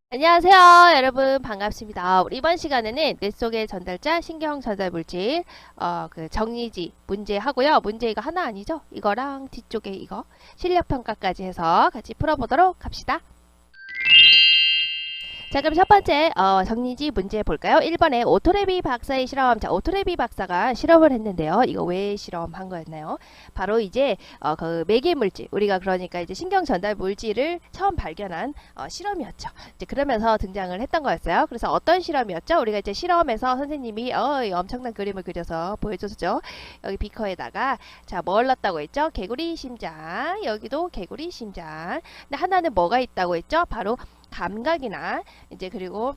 안녕하세요, 여러분. 반갑습니다. 우리 이번 시간에는 뇌 속의 전달자 신경 전달 물질, 그 정리지 문제 하고요. 문제 이거 하나 아니죠? 이거랑 뒤쪽에 이거 실력 평가까지 해서 같이 풀어보도록 합시다. 자, 그럼 첫 번째 정리지 문제 볼까요? 1번에 오토레비 박사의 실험. 자, 오토레비 박사가 실험을 했는데요. 이거 왜 실험한 거였나요? 바로 이제 그 매개 물질, 우리가 그러니까 이제 신경 전달 물질을 처음 발견한 실험이었죠. 이제 그러면서 등장을 했던 거였어요. 그래서 어떤 실험이었죠? 우리가 이제 실험에서 선생님이 엄청난 그림을 그려서 보여줬죠. 여기 비커에다가 자, 뭘 넣었다고 했죠? 개구리 심장. 여기도 개구리 심장. 근데 하나는 뭐가 있다고 했죠? 바로 감각이나 이제 그리고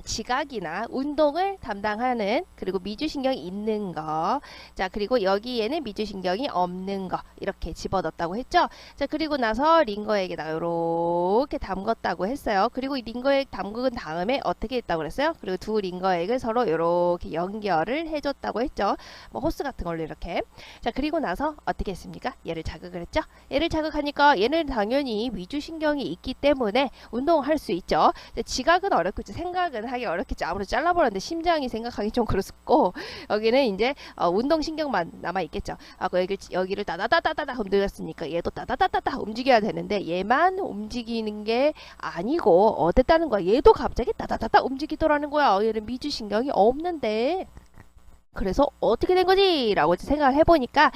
지각이나 운동을 담당하는 그리고 미주신경이 있는 거. 자, 그리고 여기에는 미주신경이 없는 거. 이렇게 집어넣었다고 했죠. 자, 그리고 나서 링거액에다가 이렇게 담궜다고 했어요. 그리고 이 링거액 담근 다음에 어떻게 했다고 그랬어요? 그리고 두 링거액을 서로 이렇게 연결을 해줬다고 했죠. 뭐 호스 같은 걸로 이렇게. 자, 그리고 나서 어떻게 했습니까? 얘를 자극을 했죠. 얘를 자극하니까 얘는 당연히 미주신경이 있기 때문에 운동을 할 수 있죠. 지각은 어렵겠죠. 생각은 하기 어렵겠죠. 아무래도 잘라버렸는데 심장이 생각하기 좀 그렇고 여기는 이제 운동신경만 남아있겠죠. 여기를 따다다다다다 흔들었으니까 얘도 따다다다다 움직여야 되는데 얘만 움직이는 게 아니고 어땠다는 거야. 얘도 갑자기 따다다다 움직이더라는 거야. 얘는 미주신경이 없는데 그래서 어떻게 된 거지? 라고 생각을 해보니까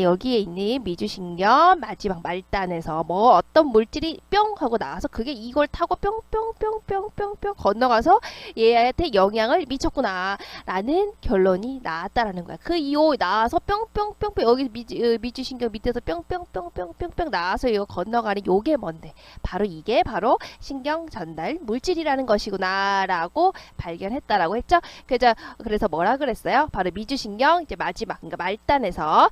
여기에 있는 미주신경 마지막 말단에서 뭐 어떤 물질이 뿅 하고 나와서 그게 이걸 타고 뿅뿅뿅뿅뿅뿅 건너가서 얘한테 영향을 미쳤구나 라는 결론이 나왔다라는 거야. 그 이후 나와서 뿅뿅뿅뿅 여기 미주신경 밑에서 뿅뿅뿅뿅뿅뿅 나와서 이거 건너가는 요게 뭔데? 바로 이게 바로 신경 전달 물질이라는 것이구나 라고 발견했다라고 했죠. 그래서 뭐라 그랬어요? 바로 미주신경 이제 마지막 그러니까 말단에서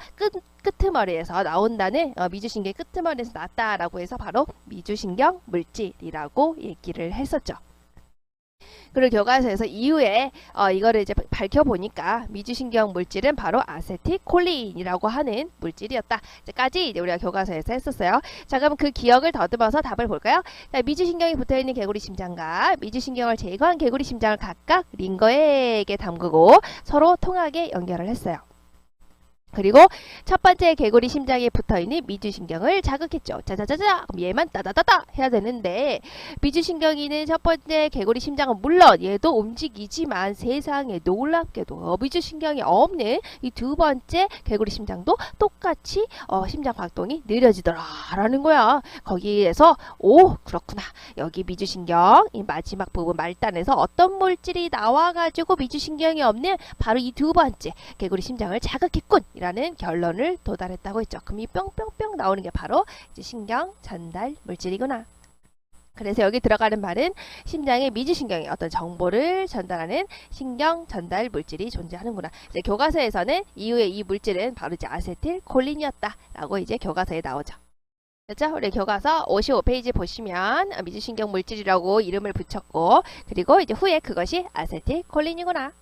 끄트머리에서 나온다는 미주신경의 끄트머리에서 났다라고 해서 바로 미주신경 물질이라고 얘기를 했었죠. 그리고 교과서에서 이후에 이거를 이제 밝혀보니까 미주신경 물질은 바로 아세틸콜린이라고 하는 물질이었다. 까지 이제 우리가 교과서에서 했었어요. 자, 그럼 그 기억을 더듬어서 답을 볼까요? 자, 미주신경이 붙어있는 개구리 심장과 미주신경을 제거한 개구리 심장을 각각 링거에게 담그고 서로 통하게 연결을 했어요. 그리고 첫 번째 개구리 심장에 붙어있는 미주신경을 자극했죠. 자자자자 그럼 얘만 따다다다 해야 되는데 미주신경이는 첫 번째 개구리 심장은 물론 얘도 움직이지만 세상에 놀랍게도 미주신경이 없는 이 두 번째 개구리 심장도 똑같이 심장 활동이 느려지더라라는 거야. 거기에서 그렇구나. 여기 미주신경 이 마지막 부분 말단에서 어떤 물질이 나와가지고 미주신경이 없는 바로 이 두 번째 개구리 심장을 자극했군. 라는 결론을 도달했다고 했죠. 그럼 이 뿅뿅뿅 나오는 게 바로 이제 신경 전달 물질이구나. 그래서 여기 들어가는 말은 심장의 미주신경이 어떤 정보를 전달하는 신경 전달 물질이 존재하는구나. 이제 교과서에서는 이후에 이 물질은 바로 이제 아세틸콜린이었다라고 이제 교과서에 나오죠. 그렇죠? 우리 교과서 55페이지 보시면 미주신경 물질이라고 이름을 붙였고 그리고 이제 후에 그것이 아세틸콜린이구나.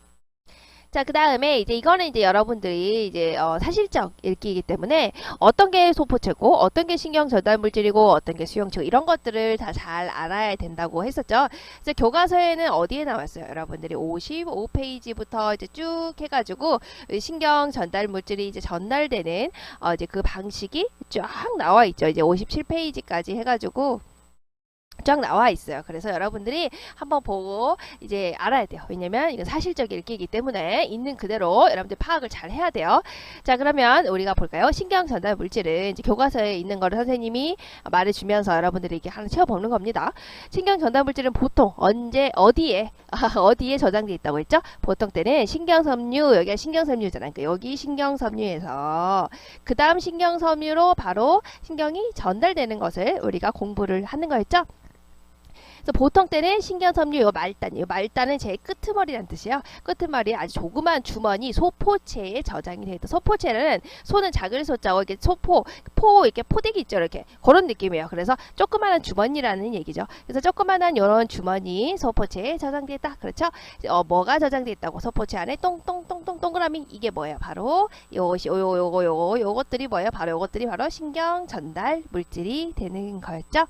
자, 그 다음에 이제 이거는 이제 여러분들이 이제 사실적 읽기이기 때문에 어떤 게 소포체고 어떤 게 신경 전달 물질이고 어떤 게 수용체고 이런 것들을 다 잘 알아야 된다고 했었죠. 그래서 교과서에는 어디에 나왔어요? 여러분들이 55페이지부터 이제 쭉 해가지고 신경 전달 물질이 이제 전달되는 이제 그 방식이 쫙 나와 있죠. 이제 57페이지까지 해가지고 쫙 나와 있어요. 그래서 여러분들이 한번 보고 이제 알아야 돼요. 왜냐면 이건 사실적 읽기이기 때문에 있는 그대로 여러분들 파악을 잘 해야 돼요. 자, 그러면 우리가 볼까요? 신경 전달 물질은 이제 교과서에 있는 거를 선생님이 말해주면서 여러분들이 이렇게 하나 채워보는 겁니다. 신경 전달 물질은 보통 어디에 저장되어 있다고 했죠? 보통 때는 신경섬유, 여기가 신경섬유잖아요. 그러니까 여기 신경섬유에서 그 다음 신경섬유로 바로 신경이 전달되는 것을 우리가 공부를 하는 거였죠? 그래서 보통 때는 신경섬유 요 말단은 제 끄트머리란 뜻이에요. 끄트머리에 아주 조그만 주머니 소포체에 저장이 되어 있다. 소포체는 소는 작을 소자고 이렇게 포 이렇게 포대기 있죠. 이렇게 그런 느낌이에요. 그래서 조그마한 주머니라는 얘기죠. 그래서 조그마한 이런 주머니 소포체에 저장되어 있다. 그렇죠? 뭐가 저장되어 있다고? 소포체 안에 똥똥똥똥 동그라미 이게 뭐예요? 바로 요것들이 뭐예요? 바로 요것들이 바로 신경 전달 물질이 되는 거였죠.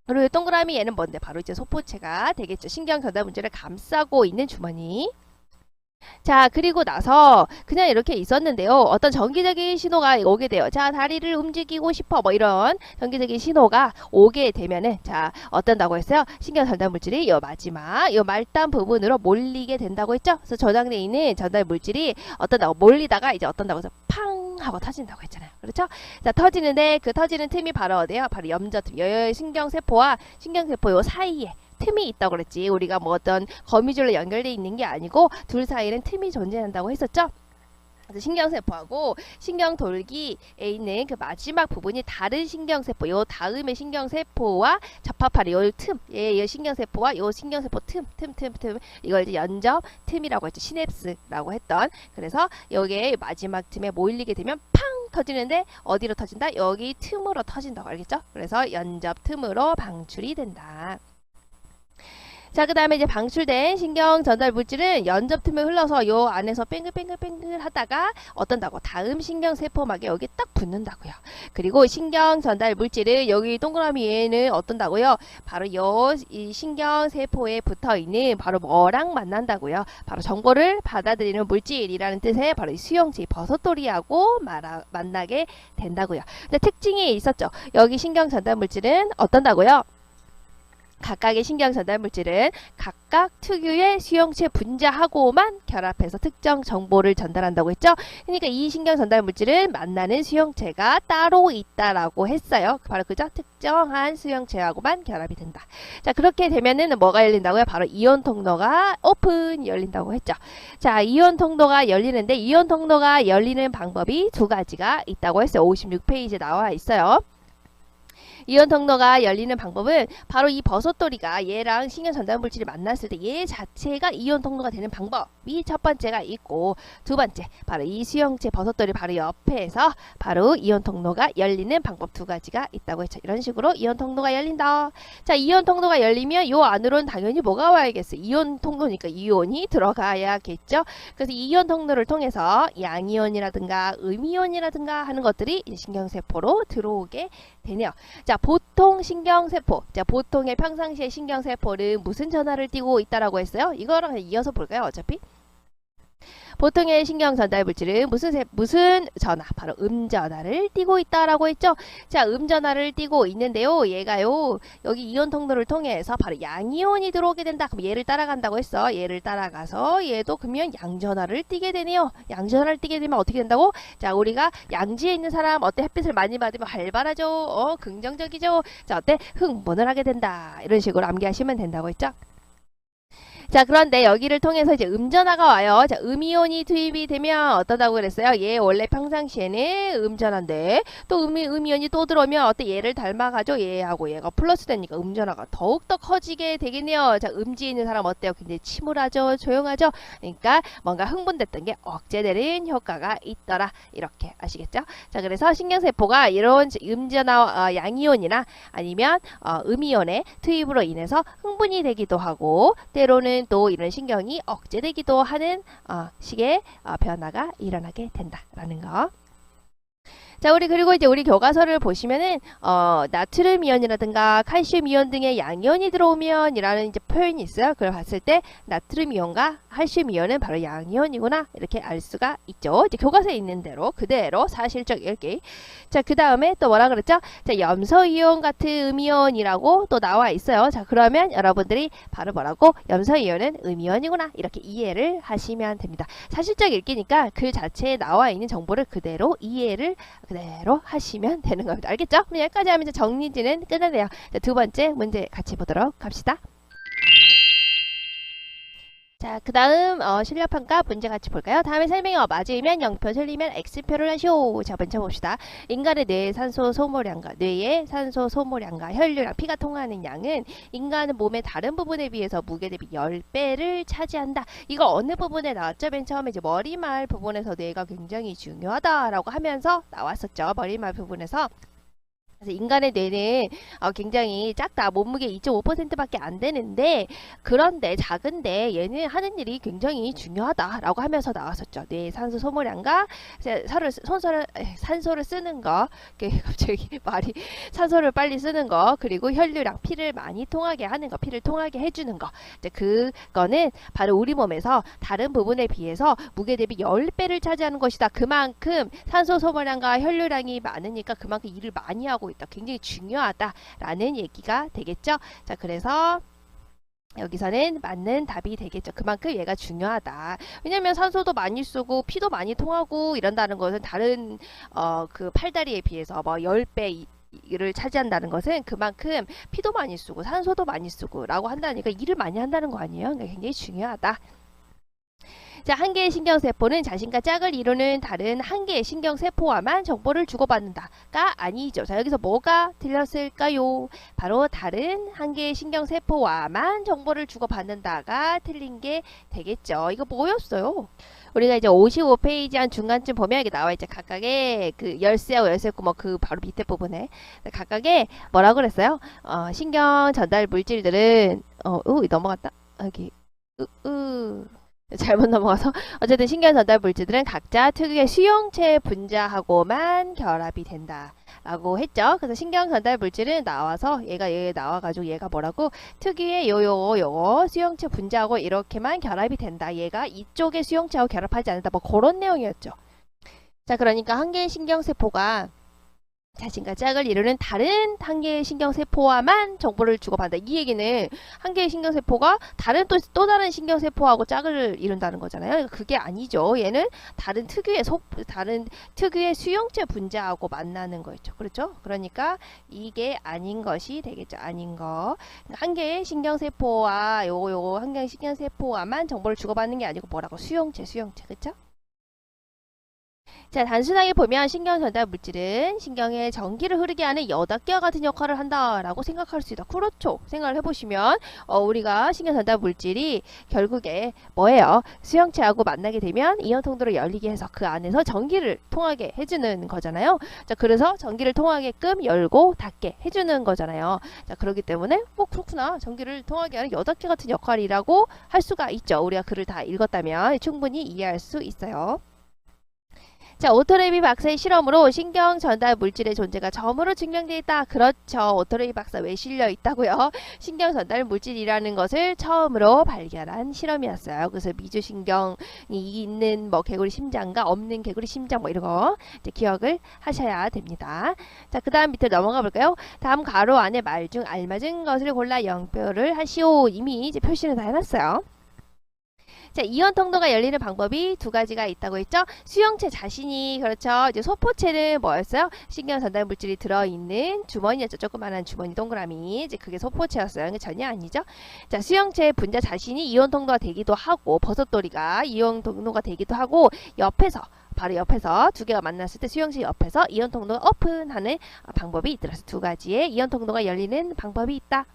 그리고 동그라미 얘는 뭔데? 바로 이제 소포체가 되겠죠. 신경 전달 물질을 감싸고 있는 주머니. 자, 그리고 나서 그냥 이렇게 있었는데요. 어떤 전기적인 신호가 오게 돼요. 자, 다리를 움직이고 싶어. 뭐 이런 전기적인 신호가 오게 되면은 자, 어떤다고 했어요? 신경 전달 물질이 요 마지막 요 말단 부분으로 몰리게 된다고 했죠. 그래서 저장되어 있는 전달 물질이 어떤다고 몰리다가 이제 어떤다고 해서 팡 하고 터진다고 했잖아요. 그렇죠? 자, 터지는데 그 터지는 틈이 바로 어디예요? 바로 염저틈. 요 신경세포와 신경세포 요 사이에 틈이 있다고 그랬지. 우리가 뭐 어떤 거미줄로 연결되어 있는 게 아니고 둘 사이에는 틈이 존재한다고 했었죠. 그래서 신경세포하고 신경돌기에 있는 그 마지막 부분이 다른 신경세포, 요 다음의 신경세포와 접합하는 요 틈, 요 신경세포와 요 신경세포 틈, 이걸 이제 연접 틈이라고 했죠. 시냅스라고 했던. 그래서 여기에 마지막 틈에 모일리게 되면 팡 터지는데 어디로 터진다? 여기 틈으로 터진다고 알겠죠? 그래서 연접 틈으로 방출이 된다. 자, 그 다음에 이제 방출된 신경 전달 물질은 연접 틈을 흘러서 요 안에서 뱅글뱅글 하다가 어떤다고? 다음 신경 세포막에 여기 딱 붙는다고요. 그리고 신경 전달 물질은 여기 동그라미에는 어떤다고요? 바로 요 이 신경 세포에 붙어 있는 바로 뭐랑 만난다고요? 바로 정보를 받아들이는 물질이라는 뜻의 바로 이 수용체 버섯돌이하고 만나게 된다고요. 근데 특징이 있었죠. 여기 신경 전달 물질은 어떤다고요? 각각의 신경 전달 물질은 각각 특유의 수용체 분자하고만 결합해서 특정 정보를 전달한다고 했죠. 그러니까 이 신경 전달 물질은 만나는 수용체가 따로 있다라고 했어요. 바로 그죠? 특정한 수용체하고만 결합이 된다. 자, 그렇게 되면은 뭐가 열린다고요? 바로 이온 통로가 오픈 열린다고 했죠. 자, 이온 통로가 열리는데 이온 통로가 열리는 방법이 두 가지가 있다고 했어요. 56페이지에 나와 있어요. 이온 통로가 열리는 방법은 바로 이 버섯돌이가 얘랑 신경 전달 물질이 만났을 때 얘 자체가 이온 통로가 되는 방법이 첫 번째가 있고 두 번째 바로 이 수용체 버섯돌이 바로 옆에서 바로 이온 통로가 열리는 방법 두 가지가 있다고 했죠. 이런 식으로 이온 통로가 열린다. 자, 이온 통로가 열리면 요 안으로는 당연히 뭐가 와야겠어? 이온 통로니까 이온이 들어가야겠죠. 그래서 이온 통로를 통해서 양이온이라든가 음이온이라든가 하는 것들이 신경세포로 들어오게 되네요. 자, 보통 신경세포, 자, 보통의 평상시의 신경세포는 무슨 전하를 띠고 있다라고 했어요? 이거랑 이어서 볼까요? 어차피 보통의 신경 전달 물질은 무슨 전하? 바로 음전하를 띠고 있다라고 했죠. 자, 음전하를 띠고 있는데요. 얘가요. 여기 이온 통로를 통해서 바로 양이온이 들어오게 된다. 그럼 얘를 따라간다고 했어. 얘를 따라가서 얘도 그러면 양전하를 띠게 되네요. 양전하를 띠게 되면 어떻게 된다고? 자, 우리가 양지에 있는 사람 어때? 햇빛을 많이 받으면 활발하죠. 긍정적이죠. 자, 어때? 흥분을 하게 된다. 이런 식으로 암기하시면 된다고 했죠. 자, 그런데 여기를 통해서 이제 음전하가 와요. 자, 음이온이 투입이 되면 어떠다고 그랬어요? 얘 원래 평상시에는 음전한데 또 음이온이 또 들어오면 어때? 얘를 닮아가죠? 얘하고 얘가 플러스 되니까 음전하가 더욱더 커지게 되겠네요. 자, 음지에 있는 사람 어때요? 굉장히 침울하죠? 조용하죠? 그러니까 뭔가 흥분됐던 게 억제되는 효과가 있더라. 이렇게 아시겠죠? 자, 그래서 신경세포가 이런 음전하 양이온이나 아니면 음이온의 투입으로 인해서 흥분이 되기도 하고 때로는 또 이런 신경이 억제되기도 하는 식의 변화가 일어나게 된다라는 거. 자, 그리고 이제 우리 교과서를 보시면은 나트륨 이온이라든가 칼슘 이온 등의 양이온이 들어오면 이라는 이제 표현이 있어요. 그걸 봤을 때 나트륨 이온과 칼슘 이온은 바로 양이온이구나 이렇게 알 수가 있죠. 이제 교과서에 있는 대로 그대로 사실적 읽기. 자, 그 다음에 또 뭐라 그랬죠? 자, 염소 이온 같은 음이온이라고 또 나와 있어요. 자, 그러면 여러분들이 바로 뭐라고? 염소 이온은 음이온이구나 이렇게 이해를 하시면 됩니다. 사실적 읽기니까 글 자체에 나와 있는 정보를 그대로 이해를 그대로 하시면 되는 겁니다. 알겠죠? 그럼 여기까지 하면 이제 정리지는 끝나네요. 자, 두 번째 문제 같이 보도록 합시다. 자, 그 다음 실력평가 문제 같이 볼까요? 다음에 설명이 맞으면 0표, 틀리면 X표를 하시오. 자, 먼저 봅시다. 인간의 뇌의 산소 소모량과 혈류량, 피가 통하는 양은 인간의 몸의 다른 부분에 비해서 무게 대비 10배를 차지한다. 이거 어느 부분에 나왔죠? 맨 처음에 이제 머리말 부분에서 뇌가 굉장히 중요하다라고 하면서 나왔었죠. 머리말 부분에서. 그래서 인간의 뇌는 굉장히 작다. 몸무게 2.5%밖에 안 되는데 그런데 작은데 얘는 하는 일이 굉장히 중요하다라고 하면서 나왔었죠. 뇌의 산소 소모량과 산소를 쓰는 거, 갑자기 말이 산소를 빨리 쓰는 거, 그리고 혈류량, 피를 많이 통하게 하는 거, 피를 통하게 해주는 거. 이제 그거는 바로 우리 몸에서 다른 부분에 비해서 무게 대비 10배를 차지하는 것이다. 그만큼 산소 소모량과 혈류량이 많으니까 그만큼 일을 많이 하고 있다. 굉장히 중요하다라는 얘기가 되겠죠. 자, 그래서 여기서는 맞는 답이 되겠죠. 그만큼 얘가 중요하다. 왜냐면 산소도 많이 쓰고 피도 많이 통하고 이런다는 것은 다른 그 팔다리에 비해서 뭐 10배 를 차지한다는 것은 그만큼 피도 많이 쓰고 산소도 많이 쓰고 라고 한다니까 일을 많이 한다는 거 아니에요. 그러니까 굉장히 중요하다. 자, 한 개의 신경세포는 자신과 짝을 이루는 다른 한 개의 신경세포와만 정보를 주고받는다가 아니죠. 자, 여기서 뭐가 틀렸을까요? 바로 다른 한 개의 신경세포와만 정보를 주고받는다가 틀린 게 되겠죠. 이거 뭐였어요? 우리가 이제 55페이지 한 중간쯤 보면 이게 나와 있죠. 각각의 그 열쇠하고 열쇠고 뭐 그 바로 밑에 부분에 각각의 뭐라고 그랬어요? 신경 전달 물질들은 넘어갔다. 여기 잘못 넘어가서 어쨌든 신경 전달 물질들은 각자 특유의 수용체 분자하고만 결합이 된다 라고 했죠. 그래서 신경 전달 물질은 나와서 얘 나와가지고 얘가 뭐라고 특유의 요거 수용체 분자하고 이렇게만 결합이 된다. 얘가 이쪽의 수용체하고 결합하지 않는다. 뭐 그런 내용이었죠. 자, 그러니까 한 개의 신경세포가 자신과 짝을 이루는 다른 한 개의 신경세포와만 정보를 주고받는다. 이 얘기는 한 개의 신경세포가 다른 또 다른 신경세포하고 짝을 이룬다는 거잖아요. 그러니까 그게 아니죠. 얘는 다른 특유의 수용체 분자하고 만나는 거였죠. 그렇죠? 그러니까 이게 아닌 것이 되겠죠. 아닌 거. 한 개의 신경세포와 요거 한 개의 신경세포와만 정보를 주고받는 게 아니고 뭐라고? 수용체. 그렇죠? 자, 단순하게 보면 신경 전달 물질은 신경에 전기를 흐르게 하는 여닫기와 같은 역할을 한다라고 생각할 수 있다. 그렇죠. 생각을 해보시면 우리가 신경 전달 물질이 결국에 뭐예요? 수용체하고 만나게 되면 이온 통로를 열리게 해서 그 안에서 전기를 통하게 해주는 거잖아요. 자, 그래서 전기를 통하게끔 열고 닫게 해주는 거잖아요. 자, 그렇기 때문에 그렇구나. 전기를 통하게 하는 여닫기 같은 역할이라고 할 수가 있죠. 우리가 글을 다 읽었다면 충분히 이해할 수 있어요. 자, 오토레비 박사의 실험으로 신경 전달 물질의 존재가 처음으로 증명되어 있다. 그렇죠. 오토레비 박사 왜 실려 있다고요? 신경 전달 물질이라는 것을 처음으로 발견한 실험이었어요. 그래서 미주신경이 있는 뭐 개구리 심장과 없는 개구리 심장 뭐 이런 거 이제 기억을 하셔야 됩니다. 자, 그 다음 밑으로 넘어가 볼까요? 다음 가로 안에 말 중 알맞은 것을 골라 영표를 하시오. 이미 이제 표시를 다 해놨어요. 자, 이온 통로가 열리는 방법이 두 가지가 있다고 했죠. 수용체 자신이 그렇죠. 이제 소포체는 뭐였어요? 신경 전달 물질이 들어있는 주머니였죠. 조그만한 주머니 동그라미. 이제 그게 소포체였어요. 그게 전혀 아니죠. 자, 수용체 분자 자신이 이온 통로가 되기도 하고 버섯돌이가 이온 통로가 되기도 하고 바로 옆에서 두 개가 만났을 때 수용체 옆에서 이온 통로가 오픈하는 방법이 있더라. 두 가지의 이온 통로가 열리는 방법이 있다.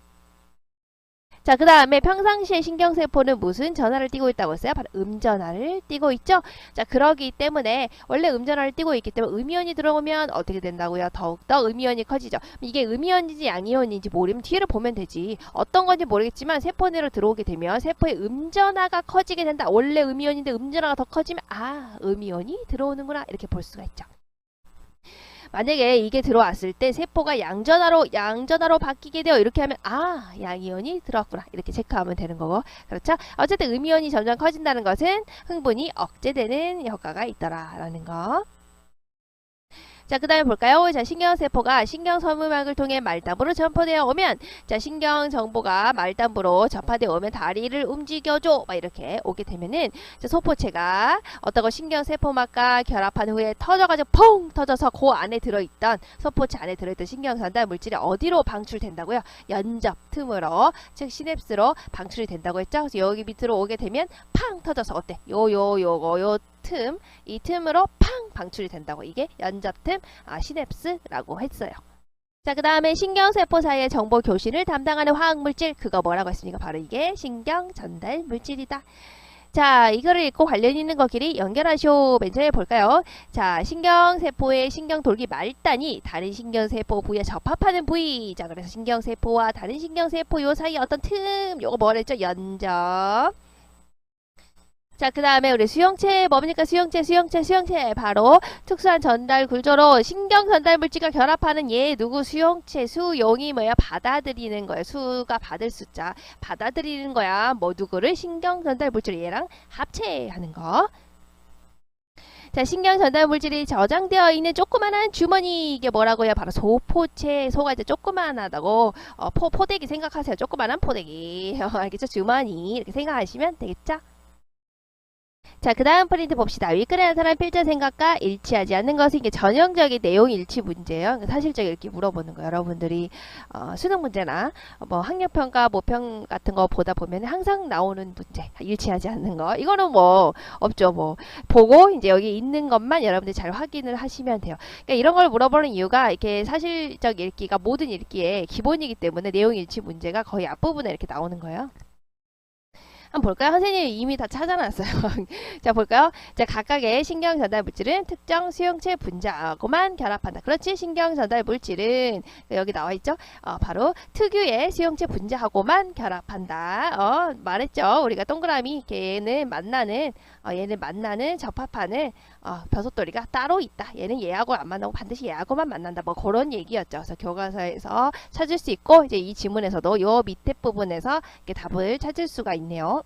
자, 그 다음에 평상시에 신경세포는 무슨 전하를 띠고 있다고 했어요? 바로 음전하를 띠고 있죠. 자, 그러기 때문에 원래 음전하를 띠고 있기 때문에 음이온이 들어오면 어떻게 된다고요? 더욱더 음이온이 커지죠. 이게 음이온인지 양이온인지 모르면 뒤를 보면 되지. 어떤 건지 모르겠지만 세포 내로 들어오게 되면 세포의 음전하가 커지게 된다. 원래 음이온인데 음전하가 더 커지면 음이온이 들어오는구나 이렇게 볼 수가 있죠. 만약에 이게 들어왔을 때 세포가 양전하로 바뀌게 되어 이렇게 하면 양이온이 들어왔구나 이렇게 체크하면 되는 거고. 그렇죠? 어쨌든 음이온이 점점 커진다는 것은 흥분이 억제되는 효과가 있더라라는 거. 자, 그 다음에 볼까요? 자, 신경세포가 신경섬유막을 통해 말단부로 전파되어 오면, 자, 신경정보가 말단부로 전파되어 오면 다리를 움직여줘. 막 이렇게 오게 되면은, 자, 소포체가 어떤 신경세포막과 결합한 후에 터져가지고 퐁! 터져서 그 안에 들어있던, 소포체 안에 들어있던 신경전달 물질이 어디로 방출된다고요? 연접 틈으로, 즉, 시냅스로 방출이 된다고 했죠? 그래서 여기 밑으로 오게 되면 팡! 터져서 어때? 요 틈, 이 틈으로 팡 방출이 된다고. 이게 연접틈 시냅스라고 했어요. 자, 그 다음에 신경세포 사이의 정보 교신을 담당하는 화학물질, 그거 뭐라고 했습니까? 바로 이게 신경전달 물질이다. 자, 이거를 읽고 관련 있는 것끼리 연결하시오. 맨 처음에 볼까요? 자, 신경세포의 신경돌기 말단이 다른 신경세포 부위에 접합하는 부위. 자, 그래서 신경세포와 다른 신경세포 요 사이에 어떤 틈, 요거 뭐라 했죠? 연접. 자, 그 다음에 우리 수용체 뭡니까? 수용체 바로 특수한 전달 구조로 신경 전달 물질과 결합하는 얘 누구 수용체 수용이 뭐야? 받아들이는 거야. 수가 받을 숫자 받아들이는 거야. 뭐 누구를 신경 전달 물질 얘랑 합체하는 거. 자, 신경 전달 물질이 저장되어 있는 조그만한 주머니 이게 뭐라고요? 바로 소포체. 소가 이제 조그만하다고 포대기 생각하세요. 조그만한 포대기. 알겠죠? 주머니 이렇게 생각하시면 되겠죠? 자, 그 다음 프린트 봅시다. 윗글에 나타난 필자 생각과 일치하지 않는 것은 이게 전형적인 내용 일치 문제예요. 사실적 읽기 물어보는 거예요. 여러분들이 수능 문제나 뭐 학력평가, 모평 같은 거 보다 보면 항상 나오는 문제. 일치하지 않는 거. 이거는 뭐 없죠. 뭐 보고 이제 여기 있는 것만 여러분들이 잘 확인을 하시면 돼요. 그러니까 이런 걸 물어보는 이유가 이렇게 사실적 읽기가 모든 읽기의 기본이기 때문에 내용 일치 문제가 거의 앞부분에 이렇게 나오는 거예요. 한번 볼까요? 선생님이 이미 다 찾아놨어요. 자, 볼까요? 자, 각각의 신경 전달 물질은 특정 수용체 분자하고만 결합한다. 그렇지? 신경 전달 물질은 여기 나와 있죠? 바로 특유의 수용체 분자하고만 결합한다. 말했죠? 우리가 동그라미 얘는 만나는 접합하는 벼슬돌이가 따로 있다. 얘는 얘하고 안 만나고 반드시 얘하고만 만난다. 뭐 그런 얘기였죠. 그래서 교과서에서 찾을 수 있고 이제 이 지문에서도 요 밑에 부분에서 이렇게 답을 찾을 수가 있네요.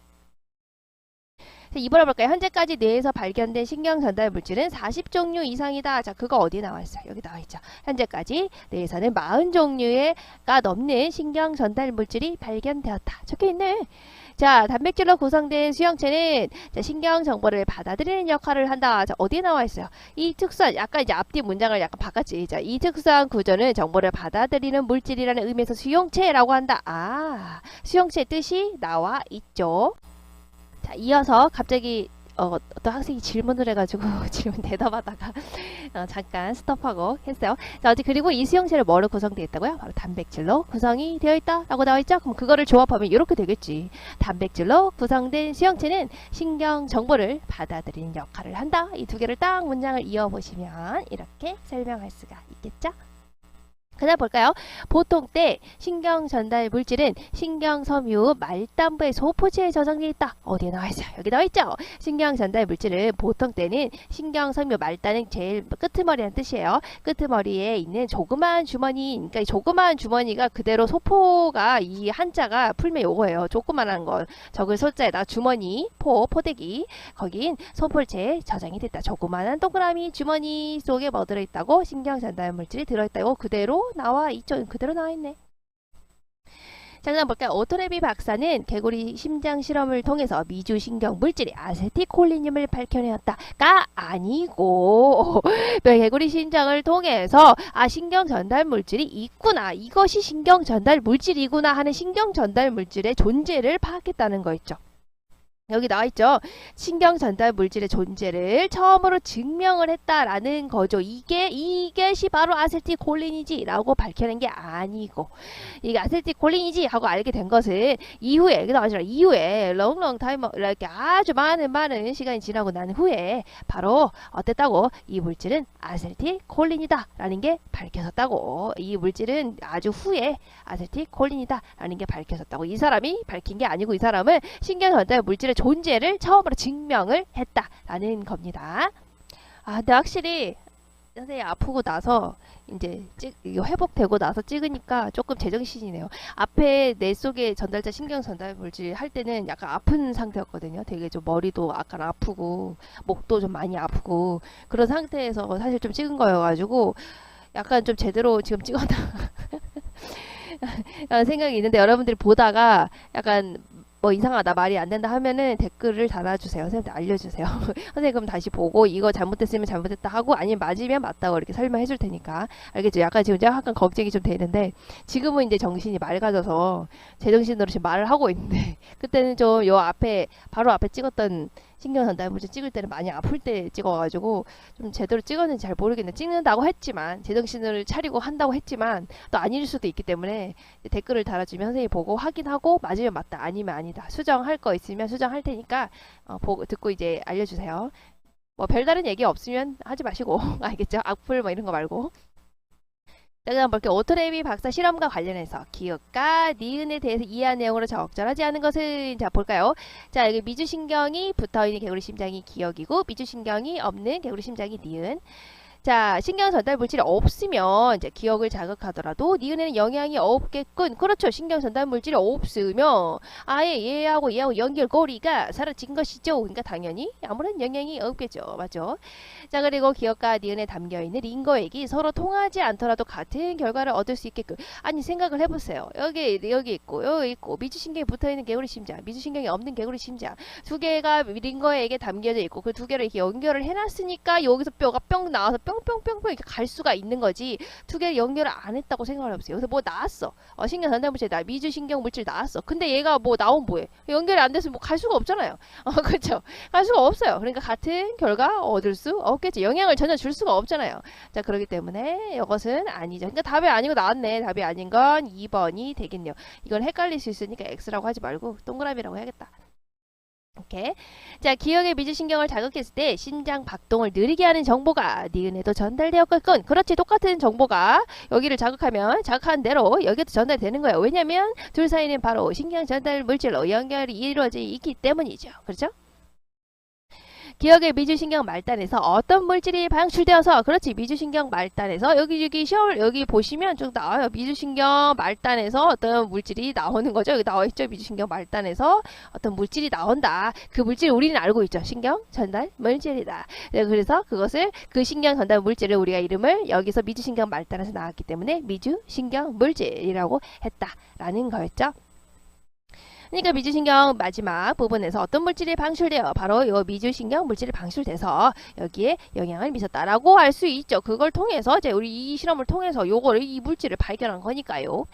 2번을 볼까요? 현재까지 뇌에서 발견된 신경 전달 물질은 40종류 이상이다. 자, 그거 어디 나와 있어요? 여기 나와 있죠. 현재까지 뇌에서는 40종류가 넘는 신경 전달 물질이 발견되었다. 적혀 있네. 자, 단백질로 구성된 수용체는 자, 신경 정보를 받아들이는 역할을 한다. 자, 어디에 나와 있어요? 이 특수한, 약간 이제 앞뒤 문장을 약간 바꿨지. 자, 이 특수한 구조는 정보를 받아들이는 물질이라는 의미에서 수용체라고 한다. 수용체의 뜻이 나와 있죠. 자, 이어서 갑자기 어떤 학생이 질문을 해가지고 질문 대답하다가 잠깐 스톱하고 했어요. 자, 그리고 이 수용체를 뭐로 구성되어 있다고요? 바로 단백질로 구성이 되어 있다 라고 나와 있죠. 그럼 그거를 조합하면 이렇게 되겠지. 단백질로 구성된 수용체는 신경 정보를 받아들이는 역할을 한다. 이 두 개를 딱 문장을 이어보시면 이렇게 설명할 수가 있겠죠. 그 다음 볼까요? 보통 때 신경 전달 물질은 신경섬유 말단부의 소포체에 저장되어 있다. 어디에 나와 있어요? 여기 나와 있죠? 신경 전달 물질은 보통 때는 신경섬유 말단은 제일 끄트머리라는 뜻이에요. 끄트머리에 있는 조그마한 주머니, 그러니까 이 조그마한 주머니가 그대로 소포가 이 한자가 풀면 요거예요. 조그만한 거 적을 소자에다 주머니, 포대기 거긴 소포체에 저장이 됐다. 조그마한 동그라미 주머니 속에 뭐 들어있다고? 신경 전달 물질이 들어있다고 그대로 나와 있죠. 그대로 나와 있네. 자, 그다음 볼까요? 오토레비 박사는 개구리 심장 실험을 통해서 미주 신경 물질이 아세틸콜린임을 밝혀내었다가 아니고 개구리 심장을 통해서 신경 전달 물질이 있구나. 이것이 신경 전달 물질이구나 하는 신경 전달 물질의 존재를 파악했다는 거 있죠. 여기 나와 있죠. 신경 전달 물질의 존재를 처음으로 증명을 했다라는 거죠. 이것이 바로 아세틸콜린이지 라고 밝혀낸 게 아니고 이게 아세틸콜린이지 하고 알게 된 것은 이후에 여기 나와 있죠. 이후에 롱 타임 이렇게 아주 많은 시간이 지나고 난 후에 바로 어땠다고? 이 물질은 아세틸콜린이다 라는 게 밝혀졌다고. 이 물질은 아주 후에 아세틸콜린이다 라는 게 밝혀졌다고. 이 사람이 밝힌 게 아니고 이 사람은 신경 전달 물질의 존재를 처음으로 증명을 했다라는 겁니다. 근데 확실히 선생님 아프고 나서 이제 이거 회복되고 나서 찍으니까 조금 제정신이네요. 앞에 뇌 속에 전달자 신경 전달 물질 할 때는 약간 아픈 상태였거든요. 되게 좀 머리도 약간 아프고 목도 좀 많이 아프고 그런 상태에서 사실 좀 찍은 거여가지고 약간 좀 제대로 지금 찍었다 라는 생각이 있는데 여러분들이 보다가 약간 뭐 이상하다 말이 안 된다 하면은 댓글을 달아주세요. 선생님한테 알려주세요. 선생님 그럼 다시 보고 이거 잘못됐으면 잘못됐다 하고 아니면 맞으면 맞다고 이렇게 설명해 줄 테니까 알겠죠? 약간 지금 약간 걱정이 좀 되는데 지금은 이제 정신이 맑아져서 제정신으로 지금 말을 하고 있는데 그때는 좀 요 앞에 바로 앞에 찍었던 신경 전달 물질 찍을 때는 많이 아플 때 찍어가지고 좀 제대로 찍었는지 잘 모르겠네. 찍는다고 했지만 제정신을 차리고 한다고 했지만 또 아닐 수도 있기 때문에 댓글을 달아주면 선생님이 보고 확인하고 맞으면 맞다 아니면 아니다 수정할 거 있으면 수정할 테니까 보고 듣고 이제 알려주세요. 뭐 별다른 얘기 없으면 하지 마시고 알겠죠? 악플 뭐 이런 거 말고. 자, 그다음 볼게요. 오토레비 박사 실험과 관련해서 기억과 니은에 대해서 이해한 내용으로 적절하지 않은 것은 자 볼까요? 자 여기 미주신경이 붙어있는 개구리 심장이 기억이고 미주신경이 없는 개구리 심장이 니은. 자, 신경 전달 물질이 없으면 이제 기억을 자극하더라도 니은에는 영향이 없겠군. 그렇죠. 신경 전달 물질이 없으면 아예 얘하고 연결고리가 사라진 것이죠. 그러니까 당연히 아무런 영향이 없겠죠. 맞죠? 자, 그리고 기억과 니은에 담겨있는 링거액이 서로 통하지 않더라도 같은 결과를 얻을 수 있게끔. 아니 생각을 해보세요. 여기 있고 여기 있고 미주신경이 붙어있는 개구리 심장, 미주신경이 없는 개구리 심장 두 개가 링거액에 담겨져 있고 그 두 개를 이렇게 연결을 해놨으니까 여기서 뼈가 뿅 나와서 뿅뿅뿅뿅 이렇게 갈 수가 있는 거지. 두 개를 연결을 안 했다고 생각을 해보세요. 여기서 뭐 나왔어. 신경 전달 물질 미주신경 물질 나왔어. 근데 얘가 뭐 나온 뭐해? 연결이 안 돼서 뭐 갈 수가 없잖아요. 그렇죠. 갈 수가 없어요. 그러니까 같은 결과 얻을 수 없겠지. 영향을 전혀 줄 수가 없잖아요. 자, 그렇기 때문에 이것은 아니죠. 그러니까 답이 아니고 나왔네. 답이 아닌 건 2번이 되겠네요. 이건 헷갈릴 수 있으니까 X라고 하지 말고 동그라미라고 해야겠다. 오케이. 자, 기억의 미주신경을 자극했을 때 심장 박동을 느리게 하는 정보가 니은에도 전달되었겠군. 그렇지. 똑같은 정보가 여기를 자극하면 자극한 대로 여기도 전달되는 거예요. 왜냐면 둘 사이는 바로 신경 전달 물질로 연결이 이루어져 있기 때문이죠. 그렇죠? 기억의 미주신경 말단에서 어떤 물질이 방출되어서 그렇지 미주신경 말단에서 여기 보시면 쭉 나와요. 미주신경 말단에서 어떤 물질이 나오는 거죠. 여기 나와있죠. 미주신경 말단에서 어떤 물질이 나온다. 그 물질 우리는 알고 있죠. 신경 전달 물질이다. 네, 그래서 그 신경 전달 물질을 우리가 이름을 여기서 미주신경 말단에서 나왔기 때문에 미주신경 물질이라고 했다라는 거였죠. 그러니까 미주신경 마지막 부분에서 어떤 물질이 방출되어 바로 이 미주신경 물질이 방출돼서 여기에 영향을 미쳤다라고 할 수 있죠. 그걸 통해서 이제 우리 이 실험을 통해서 이 물질을 발견한 거니까요.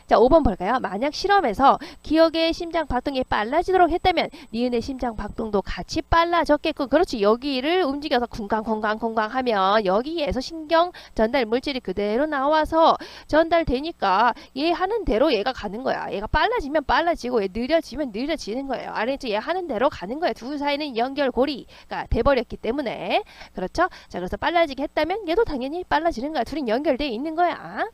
자, 5번 볼까요? 만약 실험에서 기억의 심장 박동이 빨라지도록 했다면 니은의 심장 박동도 같이 빨라졌겠군. 그렇지. 여기를 움직여서 쿵쾅쿵쾅쿵쾅 하면 여기에서 신경 전달 물질이 그대로 나와서 전달되니까 얘 하는 대로 얘가 가는 거야. 얘가 빨라지면 빨라지고 얘 느려지면 느려지는 거예요. 알겠죠? 얘 하는 대로 가는 거야. 둘 사이는 연결고리가 돼버렸기 때문에. 그렇죠? 자, 그래서 빨라지게 했다면 얘도 당연히 빨라지는 거야. 둘이 연결되어 있는 거야.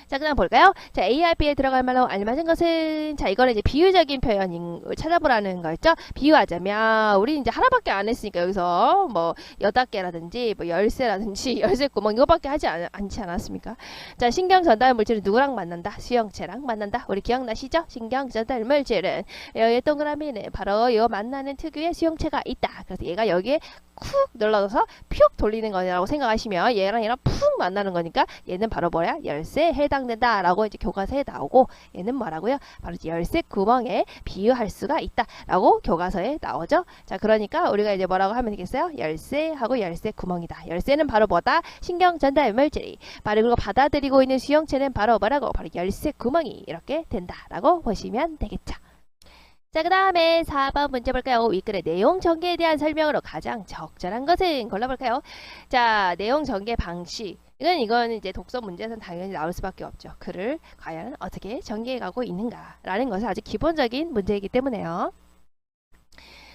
자, 그다음 볼까요? 자, ARP에 들어갈 만한 알맞은 것은 자, 이거는 이제 비유적인 표현인 찾아보라는 거였죠. 비유하자면 우리 이제 하나밖에 안 했으니까 여기서 뭐 8개라든지 뭐 열쇠라든지 열쇠 구멍 이거밖에 하지 않지 않았습니까? 자, 신경 전달 물질은 누구랑 만난다? 수용체랑 만난다. 우리 기억나시죠? 신경 전달 물질은 여기 동그라미는 바로 이 만나는 특유의 수용체가 있다. 그래서 얘가 여기에 쿡 눌러서 푹 돌리는 거라고 생각하시면 얘랑 푹 만나는 거니까 얘는 바로 뭐야? 열쇠에 해당된다 라고 이제 교과서에 나오고 얘는 뭐라고요? 바로 열쇠 구멍에 비유할 수가 있다 라고 교과서에 나오죠. 자, 그러니까 우리가 이제 뭐라고 하면 되겠어요? 열쇠하고 열쇠 구멍이다. 열쇠는 바로 뭐다? 신경 전달 물질이 바로 그리고 받아들이고 있는 수용체는 바로 뭐라고? 바로 열쇠 구멍이 이렇게 된다 라고 보시면 되겠죠. 자, 그 다음에 4번 문제 볼까요? 윗글의 내용 전개에 대한 설명으로 가장 적절한 것은 골라볼까요? 자, 내용 전개 방식. 이건 이제 독서 문제에서는 당연히 나올 수밖에 없죠. 글을 과연 어떻게 전개해가고 있는가라는 것은 아주 기본적인 문제이기 때문에요.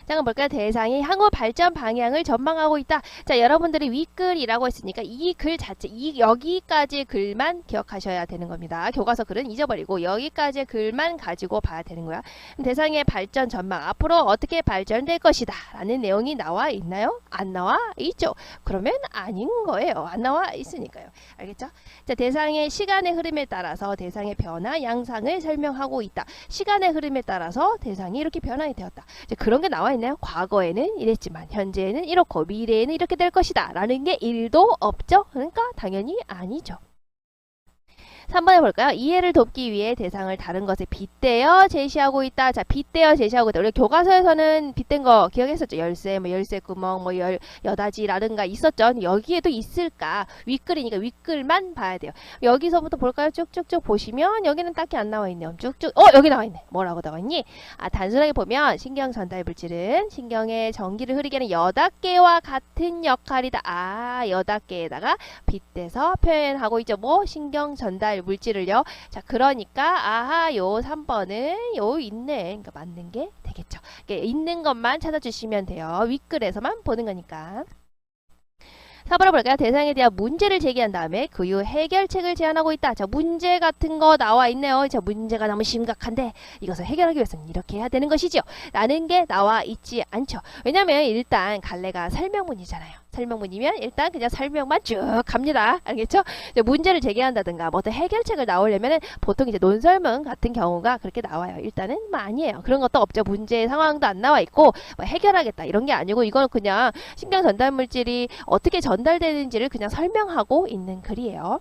자, 그럼 볼까요? 대상이 향후 발전 방향을 전망하고 있다. 자, 여러분들이 윗글이라고 했으니까 이 글 자체, 여기까지의 글만 기억하셔야 되는 겁니다. 교과서 글은 잊어버리고 여기까지의 글만 가지고 봐야 되는 거야. 대상의 발전 전망, 앞으로 어떻게 발전될 것이다 라는 내용이 나와 있나요? 안 나와 있죠. 그러면 아닌 거예요. 안 나와 있으니까요. 알겠죠? 자, 대상의 시간의 흐름에 따라서 대상의 변화 양상을 설명하고 있다. 시간의 흐름에 따라서 대상이 이렇게 변화가 되었다. 이제 그런 게 나와 있나요? 과거에는 이랬지만 현재에는 이렇고 미래에는 이렇게 될 것이다 라는 게 1도 없죠. 그러니까 당연히 아니죠. 3번에 볼까요? 이해를 돕기 위해 대상을 다른 것에 빗대어 제시하고 있다. 자, 빗대어 제시하고 있다. 우리 교과서에서는 빗댄 거 기억했었죠? 열쇠, 뭐 열쇠 구멍, 뭐 여다지라든가 있었죠. 여기에도 있을까? 윗글이니까 윗글만 봐야 돼요. 여기서부터 볼까요? 쭉쭉쭉 보시면 여기는 딱히 안 나와 있네요. 쭉쭉. 여기 나와 있네. 뭐라고 나와 있니? 단순하게 보면 신경 전달 물질은 신경의 전기를 흐르게 하는 여닫개와 같은 역할이다. 여닫개에다가 빗대서 표현하고 있죠. 뭐 신경 전달 물질을요. 자, 그러니까 요 3번은 요 있네. 그러니까 맞는 게 되겠죠. 있는 것만 찾아주시면 돼요. 윗글에서만 보는 거니까. 4번을 볼까요? 대상에 대한 문제를 제기한 다음에 그 이후 해결책을 제안하고 있다. 자, 문제 같은 거 나와 있네요. 자, 문제가 너무 심각한데 이것을 해결하기 위해서는 이렇게 해야 되는 것이죠. 라는 게 나와 있지 않죠. 왜냐면 일단 갈래가 설명문이잖아요. 설명문이면 일단 그냥 설명만 쭉 갑니다. 알겠죠? 이제 문제를 제기한다든가 뭐 어떤 해결책을 나오려면은 보통 이제 논설문 같은 경우가 그렇게 나와요. 일단은 뭐 아니에요. 그런 것도 없죠. 문제 상황도 안 나와 있고 뭐 해결하겠다 이런 게 아니고 이거는 그냥 신경 전달 물질이 어떻게 전달되는지를 그냥 설명하고 있는 글이에요.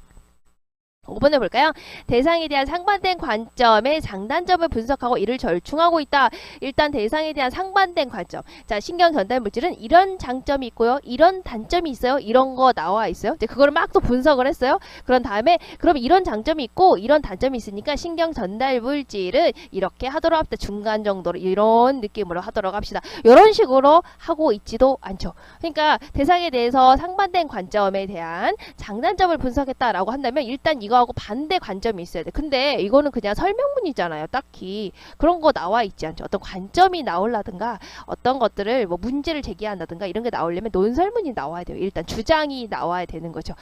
5번을 볼까요? 대상에 대한 상반된 관점의 장단점을 분석하고 이를 절충하고 있다. 일단 대상에 대한 상반된 관점. 자, 신경 전달 물질은 이런 장점이 있고요. 이런 단점이 있어요. 이런 거 나와 있어요. 이제 그거를 막 또 분석을 했어요. 그런 다음에 그럼 이런 장점이 있고 이런 단점이 있으니까 신경 전달 물질은 이렇게 하도록 합시다. 중간 정도로 이런 느낌으로 하도록 합시다. 이런 식으로 하고 있지도 않죠. 그러니까 대상에 대해서 상반된 관점에 대한 장단점을 분석했다라고 한다면 일단 이거 하고 반대 관점이 있어야 돼. 근데 이거는 그냥 설명문이잖아요. 딱히 그런 거 나와 있지 않죠. 어떤 관점이 나오려든가 어떤 것들을 뭐 문제를 제기한다든가 이런 게 나오려면 논설문이 나와야 돼요. 일단 주장이 나와야 되는 거죠.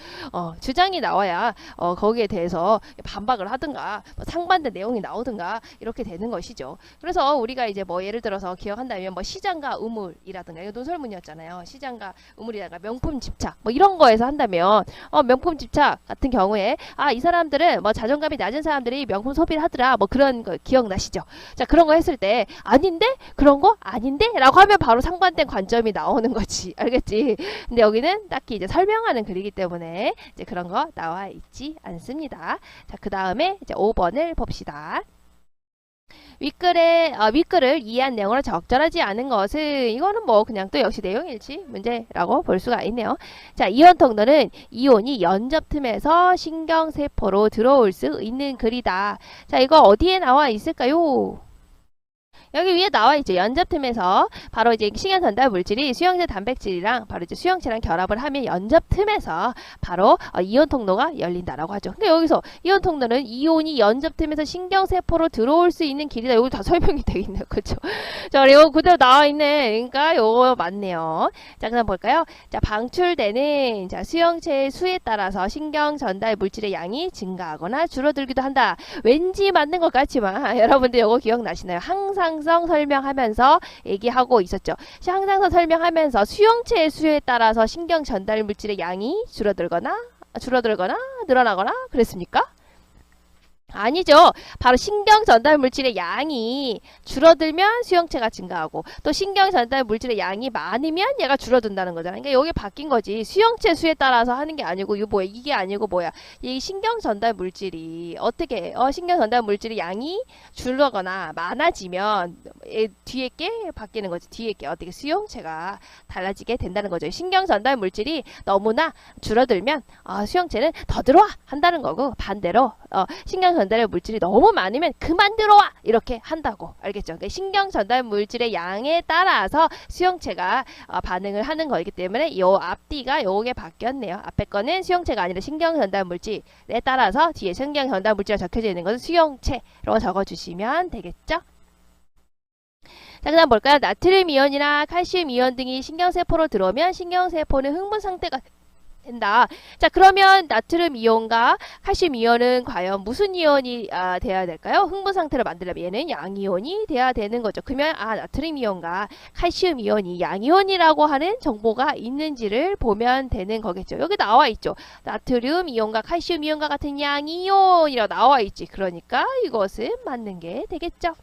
주장이 나와야 거기에 대해서 반박을 하든가 뭐 상반된 내용이 나오든가 이렇게 되는 것이죠. 그래서 우리가 이제 뭐 예를 들어서 기억한다면 뭐 시장과 우물이라든가 이거 논설문이었잖아요. 시장과 우물이라든가 명품 집착 뭐 이런 거에서 한다면 명품 집착 같은 경우에 이 사람들은 뭐 자존감이 낮은 사람들이 명품 소비를 하더라 뭐 그런 거 기억나시죠? 자, 그런 거 했을 때 아닌데? 그런 거 아닌데? 라고 하면 바로 상반된 관점이 나오는 거지. 알겠지? 근데 여기는 딱히 이제 설명하는 글이기 때문에 이제 그런 거 나와 있지 않습니다. 자, 그 다음에 이제 5번을 봅시다. 윗글을 이해한 내용으로 적절하지 않은 것은 이거는 뭐 그냥 또 역시 내용일치 문제라고 볼 수가 있네요. 자, 이온 통로는 이온이 연접 틈에서 신경세포로 들어올 수 있는 글이다. 자, 이거 어디에 나와 있을까요? 여기 위에 나와 있죠. 연접틈에서 바로 이제 신경 전달 물질이 수용체 단백질이랑 바로 이제 수용체랑 결합을 하면 연접 틈에서 바로 이온 통로가 열린다라고 하죠. 그러니까 여기서 이온 통로는 이온이 연접 틈에서 신경 세포로 들어올 수 있는 길이다. 이거 다 설명이 되어 있네요. 그렇죠? 자, 그리고 그대로 나와 있네. 그러니까 요거 맞네요. 자, 그다음 볼까요? 자, 방출되는 수용체의 수에 따라서 신경 전달 물질의 양이 증가하거나 줄어들기도 한다. 왠지 맞는 것 같지만 여러분들 요거 기억나시나요? 항상성 설명하면서 얘기하고 있었죠. 항상성 설명하면서 수용체의 수에 따라서 신경 전달 물질의 양이 줄어들거나 늘어나거나 그랬습니까? 아니죠. 바로 신경 전달 물질의 양이 줄어들면 수용체가 증가하고 또 신경 전달 물질의 양이 많으면 얘가 줄어든다는 거잖아요. 그러니까 여기 바뀐 거지. 수용체 수에 따라서 하는 게 아니고 이게 아니고 뭐야. 이 신경 전달 물질이 어떻게 신경 전달 물질의 양이 줄어거나 많아지면 뒤에 게 바뀌는 거지. 뒤에 게 어떻게 수용체가 달라지게 된다는 거죠. 신경 전달 물질이 너무나 줄어들면 수용체는 더 들어와 한다는 거고 반대로 신경 전달 물질이 너무 많으면 그만 들어와 이렇게 한다고. 알겠죠? 그러니까 신경 전달 물질의 양에 따라서 수용체가 반응을 하는 거이기 때문에 요 앞뒤가 요게 바뀌었네요. 앞에 거는 수용체가 아니라 신경 전달 물질에 따라서 뒤에 신경 전달 물질이 적혀져 있는 것은 수용체로 적어주시면 되겠죠? 자, 그 다음 볼까요? 나트륨 이온이나 칼슘 이온 등이 신경세포로 들어오면 신경세포는 흥분 상태가 된다. 자, 그러면 나트륨 이온과 칼슘 이온은 과연 무슨 이온이 돼야 될까요? 흥분 상태를 만들려면 얘는 양이온이 돼야 되는 거죠. 그러면 나트륨 이온과 칼슘 이온이 양이온이라고 하는 정보가 있는지를 보면 되는 거겠죠. 여기 나와 있죠. 나트륨 이온과 칼슘 이온과 같은 양이온이라고 나와 있지. 그러니까 이것은 맞는 게 되겠죠.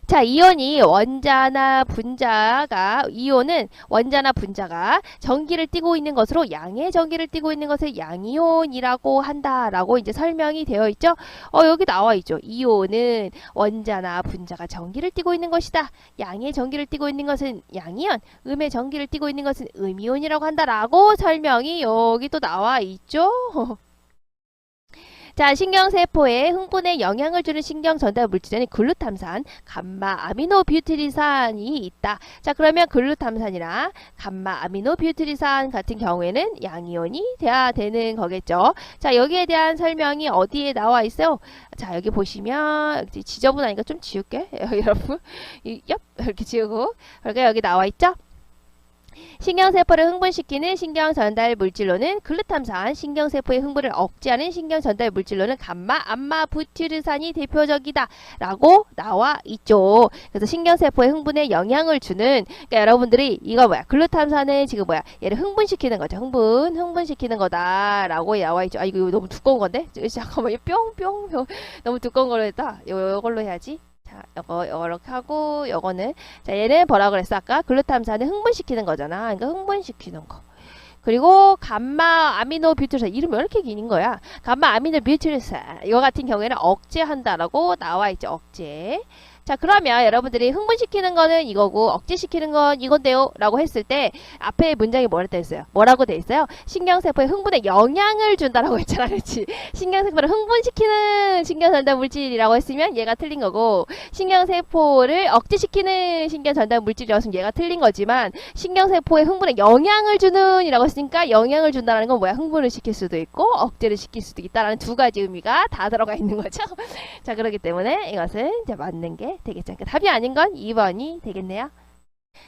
자, 이온이 원자나 분자가 이온은 원자나 분자가 전기를 띠고 있는 것으로 양의 전기를 띠고 있는 것을 양이온이라고 한다라고 이제 설명이 되어 있죠. 여기 나와 있죠. 이온은 원자나 분자가 전기를 띠고 있는 것이다. 양의 전기를 띠고 있는 것은 양이온, 음의 전기를 띠고 있는 것은 음이온이라고 한다라고 설명이 여기 또 나와 있죠. 자, 신경세포에 흥분에 영향을 주는 신경 전달 물질에는 글루탐산, 감마 아미노뷰티리산이 있다. 자, 그러면 글루탐산이나 감마 아미노뷰티리산 같은 경우에는 양이온이 돼야 되는 거겠죠. 자, 여기에 대한 설명이 어디에 나와 있어요? 자, 여기 보시면 지저분하니까 좀 지울게. 여러분, 이렇게 지우고. 그러니까 여기 나와 있죠? 신경세포를 흥분시키는 신경전달 물질로는 글루탐산, 신경세포의 흥분을 억제하는 신경전달 물질로는 감마, 암마부티르산이 대표적이다 라고 나와 있죠. 그래서 신경세포의 흥분에 영향을 주는, 그러니까 여러분들이 이거 뭐야, 글루탐산은 지금 뭐야, 얘를 흥분시키는 거죠. 흥분시키는 거다 라고 나와 있죠. 아, 이거 너무 두꺼운 건데? 잠깐만, 뿅 너무 두꺼운 걸로 했다. 요걸로 해야지. 자, 요거 이렇게 하고, 요거는, 자, 얘는 뭐라 그랬어? 아까 글루탐산은 흥분시키는 거잖아. 그러니까 흥분시키는 거. 그리고 감마 아미노뷰티르산, 이름이 왜 이렇게 긴 거야? 감마 아미노뷰티르산 이거 같은 경우에는 억제한다라고 나와 있죠. 억제. 자, 그러면 여러분들이 흥분시키는 거는 이거고 억제시키는 건 이건데요 라고 했을 때 앞에 문장이 뭐라고 돼 있어요? 신경세포의 흥분에 영향을 준다라고 했잖아. 그렇지? 신경세포를 흥분시키는 신경전달 물질이라고 했으면 얘가 틀린 거고, 신경세포를 억제시키는 신경전달 물질이었으면 얘가 틀린 거지만, 신경세포의 흥분에 영향을 주는 이라고 했으니까 영향을 준다는 건 뭐야? 흥분을 시킬 수도 있고 억제를 시킬 수도 있다라는 두 가지 의미가 다 들어가 있는 거죠. 자, 그렇기 때문에 이것은 이제 맞는 게 되겠죠. 그러니까 답이 아닌 건 2번이 되겠네요.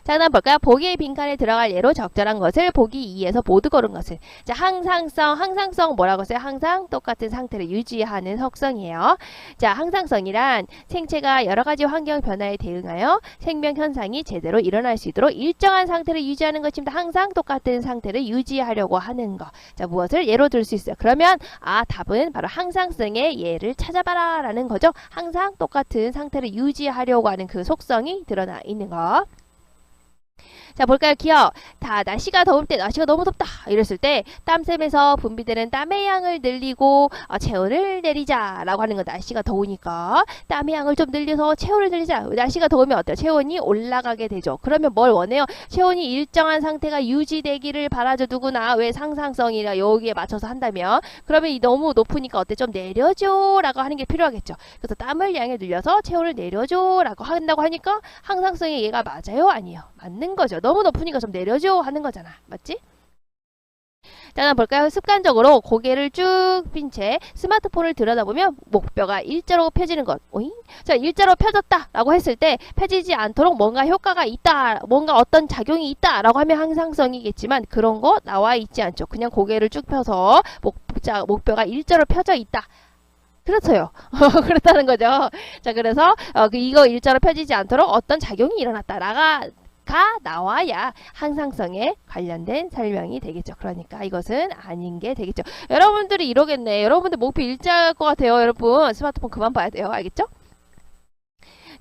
자, 그다음 볼까요? 보기의 빈칸에 들어갈 예로 적절한 것을 보기 2에서 모두 고른 것을. 자, 항상성 뭐라고 써요? 항상 똑같은 상태를 유지하는 속성이에요. 자, 항상성이란 생체가 여러 가지 환경 변화에 대응하여 생명 현상이 제대로 일어날 수 있도록 일정한 상태를 유지하는 것입니다. 항상 똑같은 상태를 유지하려고 하는 거. 자, 무엇을 예로 들 수 있어요? 그러면 답은 바로 항상성의 예를 찾아봐라 라는 거죠. 항상 똑같은 상태를 유지하려고 하는 그 속성이 드러나 있는 거. 자, 볼까요? 기억. 날씨가 더울 때, 날씨가 너무 덥다 이랬을 때 땀샘에서 분비되는 땀의 양을 늘리고 체온을 내리자 라고 하는 거. 날씨가 더우니까 땀의 양을 좀 늘려서 체온을 늘리자. 날씨가 더우면 어때요? 체온이 올라가게 되죠. 그러면 뭘 원해요? 체온이 일정한 상태가 유지되기를 바라죠. 누구나. 왜? 상상성이라 여기에 맞춰서 한다면. 그러면 이 너무 높으니까 어때? 좀 내려줘 라고 하는 게 필요하겠죠. 그래서 땀을 양을 늘려서 체온을 내려줘 라고 한다고 하니까 항상성의 얘가 맞아요? 아니에요? 맞는 거죠. 너무 높으니까 좀 내려줘 하는 거잖아. 맞지? 자, 한번 볼까요? 습관적으로 고개를 쭉 핀 채 스마트폰을 들여다보면 목뼈가 일자로 펴지는 것. 오잉? 자, 일자로 펴졌다 라고 했을 때 펴지지 않도록 뭔가 효과가 있다, 뭔가 어떤 작용이 있다 라고 하면 항상성이겠지만 그런 거 나와 있지 않죠. 그냥 고개를 쭉 펴서 목뼈가 일자로 펴져 있다. 그렇죠. 그렇다는 거죠. 자, 그래서 이거 일자로 펴지지 않도록 어떤 작용이 일어났다가 나와야 항상성에 관련된 설명이 되겠죠. 그러니까 이것은 아닌 게 되겠죠. 여러분들이 이러겠네. 여러분들 목표 일자일 것 같아요. 여러분 스마트폰 그만 봐야 돼요. 알겠죠?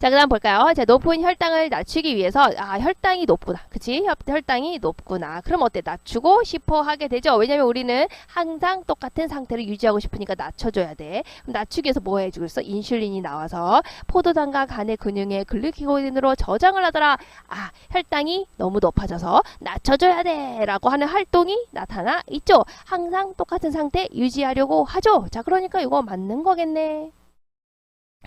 자, 그 다음 볼까요? 자, 높은 혈당을 낮추기 위해서 혈당이 높구나. 그치? 혈당이 높구나. 그럼 어때? 낮추고 싶어 하게 되죠. 왜냐면 우리는 항상 똑같은 상태를 유지하고 싶으니까 낮춰줘야 돼. 그럼 낮추기 위해서 뭐 해주고 있어? 인슐린이 나와서 포도당과 간의 근육에 글루코겐으로 저장을 하더라. 혈당이 너무 높아져서 낮춰줘야 돼 라고 하는 활동이 나타나 있죠. 항상 똑같은 상태 유지하려고 하죠. 자, 그러니까 이거 맞는 거겠네.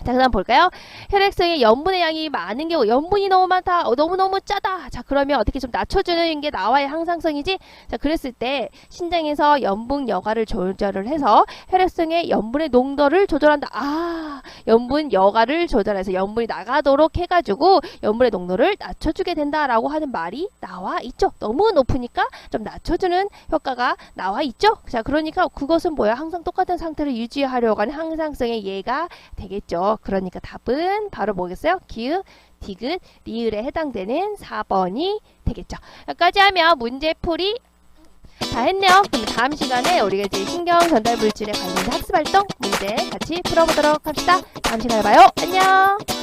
자, 그 다음 볼까요? 혈액성에 염분의 양이 많은 경우, 염분이 너무 많다, 너무너무 짜다. 자, 그러면 어떻게 좀 낮춰주는 게 나와야 항상성이지? 자, 그랬을 때 신장에서 염분 여과를 조절을 해서 혈액성의 염분의 농도를 조절한다. 염분 여과를 조절해서 염분이 나가도록 해가지고 염분의 농도를 낮춰주게 된다라고 하는 말이 나와 있죠. 너무 높으니까 좀 낮춰주는 효과가 나와 있죠. 자, 그러니까 그것은 뭐야? 항상 똑같은 상태를 유지하려고 하는 항상성의 예가 되겠죠. 그러니까 답은 바로 뭐겠어요? 기읍, 디귿, 리을에 해당되는 4번이 되겠죠. 여기까지 하면 문제풀이 다 했네요. 그럼 다음 시간에 우리가 이제 신경 전달 물질에 관련된 학습 활동 문제 같이 풀어보도록 합시다. 다음 시간에 봐요. 안녕.